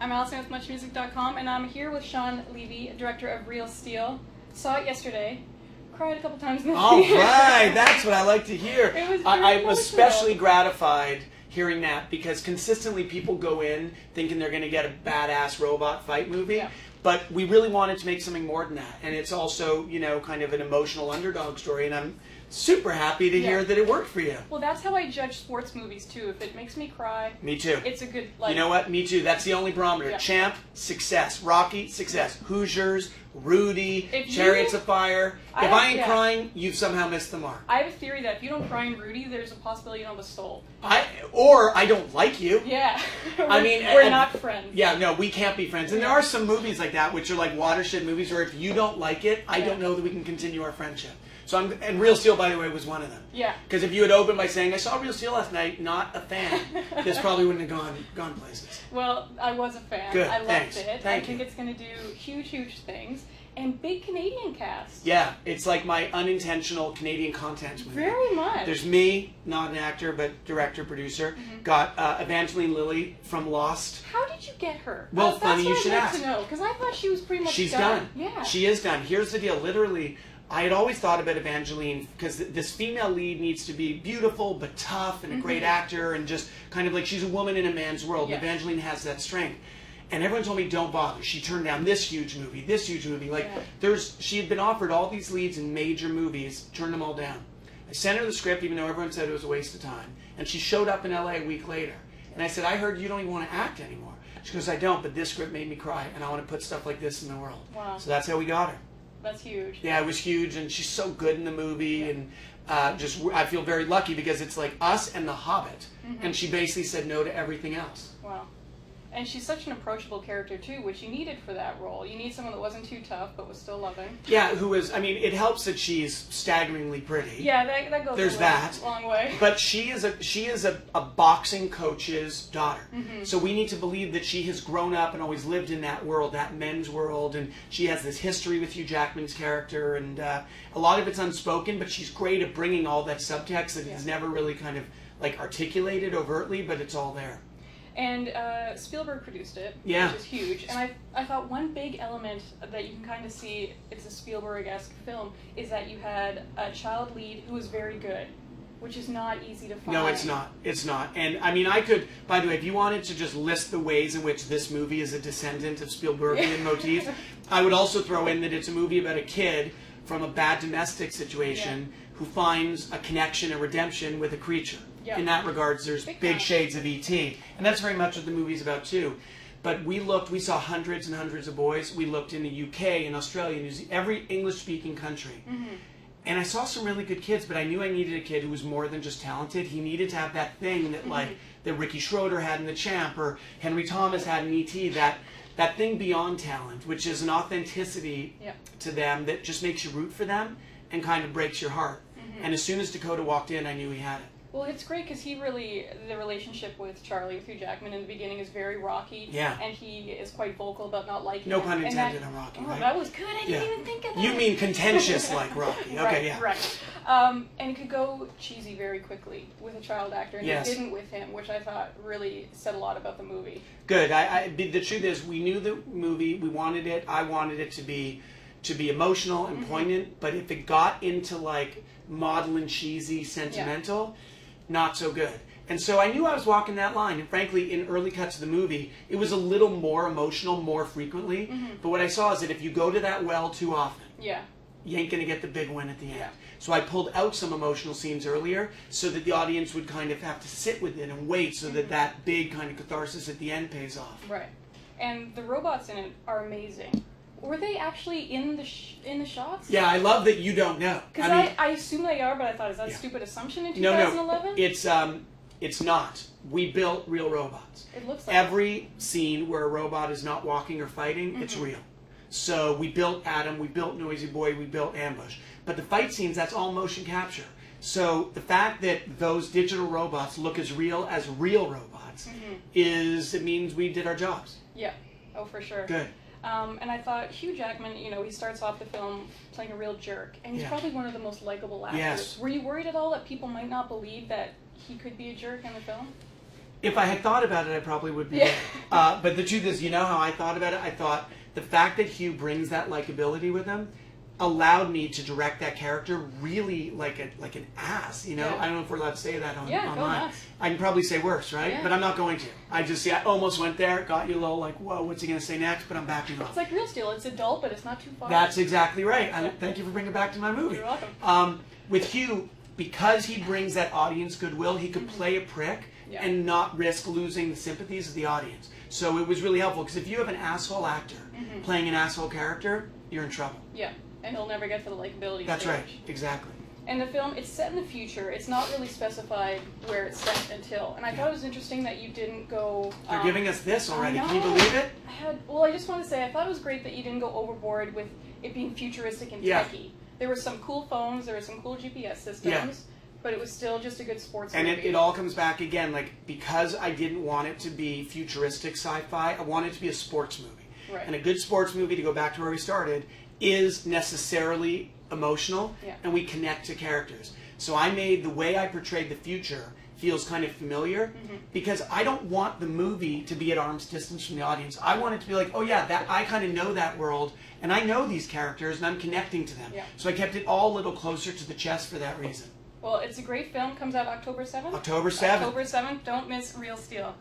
I'm Allison with MuchMusic.com, and I'm here with Shawn Levy, director of Real Steel. Saw it yesterday. Cried a couple times in the theater. All right, that's what I like to hear. It was I'm especially gratified hearing that because consistently people go in thinking they're going to get a badass robot fight movie. Yeah. But we really wanted to make something more than that. And it's also, you know, kind of an emotional underdog story. And I'm super happy to hear that it worked for you. Well, that's how I judge sports movies, too. If it makes me cry, Me too. it's a good, like... You know what? Me too. That's the only barometer. Yeah. Champ, success. Rocky, success. Hoosiers, Rudy, If you- Chariots of Fire. If I- I ain't yeah. crying, you've somehow missed the mark. I have a theory that if you don't cry in Rudy, there's a possibility you don't have a soul. Or I don't like you. Yeah. I mean, we're and- not friends. Yeah, no, we can't be friends. And there are some movies like that, which are like watershed movies, where if you don't like it, I don't know that we can continue our friendship. So and Real Steel, by the way, was one of them. Yeah. Because if you had opened by saying, I saw Real Steel last night, not a fan, this probably wouldn't have gone places. Well, I was a fan. Good, I loved thanks. it. Thank I think you. it's going to do huge, huge things. And big Canadian cast. Yeah, it's like my unintentional Canadian content movie. Very much. There's me, not an actor, but director, producer. Got Evangeline Lilly from Lost. How did you get her? Well, That's funny what you I'd should like ask. to know, because I thought she was pretty much She's done. done. Yeah. She is done. Here's the deal. Literally, I had always thought about Evangeline because this female lead needs to be beautiful but tough and a great actor and just kind of like she's a woman in a man's world. Yes. Evangeline has that strength. And everyone told me, don't bother. She turned down this huge movie, this huge movie. Like, she had been offered all these leads in major movies, turned them all down. I sent her the script, even though everyone said it was a waste of time. And she showed up in LA a week later. And I said, I heard you don't even want to act anymore. She goes, I don't, but this script made me cry, and I want to put stuff like this in the world. Wow. So that's how we got her. That's huge. Yeah, it was huge, and she's so good in the movie, and I feel very lucky because it's like us and The Hobbit, and she basically said no to everything else. Wow. And she's such an approachable character, too, which you needed for that role. You need someone that wasn't too tough, but was still loving. Yeah, it helps that she's staggeringly pretty. Yeah, that goes There's a long way. But she is a boxing coach's daughter. So we need to believe that she has grown up and always lived in that world, that men's world, and she has this history with Hugh Jackman's character, and a lot of it's unspoken, but she's great at bringing all that subtext that is never really kind of like articulated overtly, but it's all there. And Spielberg produced it, which is huge. And I thought one big element that you can kind of see it's a Spielberg-esque film is that you had a child lead who was very good, which is not easy to find. No, it's not. It's not. And I mean, I could, by the way, if you wanted to just list the ways in which this movie is a descendant of Spielbergian motifs, I would also throw in that it's a movie about a kid from a bad domestic situation who finds a connection, a redemption with a creature. In that regards, there's big shades of E.T. And that's very much what the movie's about, too. But we saw hundreds and hundreds of boys. We looked in the UK, in Australia, New Zealand, every English-speaking country. And I saw some really good kids, but I knew I needed a kid who was more than just talented. He needed to have that thing that, that Ricky Schroeder had in The Champ, or Henry Thomas had in E.T., that thing beyond talent, which is an authenticity to them that just makes you root for them and kind of breaks your heart. And as soon as Dakota walked in, I knew he had it. Well, it's great because the relationship with Charlie, with Hugh Jackman in the beginning is very rocky. Yeah. And he is quite vocal about not liking No him. pun intended on Rocky, right? That was good. I didn't even think of that. You mean contentious like Rocky. Okay, Right. And it could go cheesy very quickly with a child actor, and it didn't with him, which I thought really said a lot about the movie. Good. The truth is, we knew the movie, we wanted it, I wanted it to be emotional and poignant, but if it got into like maudlin, cheesy, sentimental, not so good. And so I knew I was walking that line. And frankly, in early cuts of the movie, it was a little more emotional more frequently. But what I saw is that if you go to that well too often, you ain't going to get the big win at the end. So I pulled out some emotional scenes earlier so that the audience would kind of have to sit with it and wait so that that big kind of catharsis at the end pays off. Right. And the robots in it are amazing. Were they actually in the shots? Yeah, I love that you don't know. Because I assume they are, but I thought, is that a stupid assumption in 2011? No, it's not. We built real robots. It looks like every scene where a robot is not walking or fighting, it's real. So we built Adam, we built Noisy Boy, we built Ambush. But the fight scenes, that's all motion capture. So the fact that those digital robots look as real robots it means we did our jobs. Yeah. Oh, for sure. Good. And I thought Hugh Jackman, he starts off the film playing a real jerk, and he's probably one of the most likable actors. Yes. Were you worried at all that people might not believe that he could be a jerk in the film? If I had thought about it, I probably would be. Yeah. But the truth is, you know how I thought about it? I thought the fact that Hugh brings that likability with him allowed me to direct that character really like an ass, you know? Yeah. I don't know if we're allowed to say that Go online. nuts. I can probably say worse, right? Yeah. But I'm not going to. I almost went there, got you a little like, whoa, what's he going to say next? But I'm backing off. It's like Real Steel. It's adult, but it's not too far. That's exactly right. Thank you for bringing it back to my movie. You're welcome. With Hugh, because he brings that audience goodwill, he could play a prick and not risk losing the sympathies of the audience. So it was really helpful, because if you have an asshole actor playing an asshole character, you're in trouble. Yeah, and he'll never get to the likability That's stage. right, exactly. And the film, it's set in the future. It's not really specified where it's set until. And I thought it was interesting that you didn't go... They're giving us this already. I Can you know. believe it? I just want to say, I thought it was great that you didn't go overboard with it being futuristic and techy. There were some cool phones, there were some cool GPS systems, but it was still just a good sports movie. And it all comes back again, like, because I didn't want it to be futuristic sci-fi, I wanted it to be a sports movie. Right. And a good sports movie, to go back to where we started, is necessarily emotional, and we connect to characters. So I made the way I portrayed the future feels kind of familiar, because I don't want the movie to be at arm's distance from the audience. I want it to be like, oh yeah, that I kind of know that world, and I know these characters, and I'm connecting to them. Yeah. So I kept it all a little closer to the chest for that reason. Well, it's a great film. Comes out October 7th. October 7th. October 7th. Don't miss Real Steel.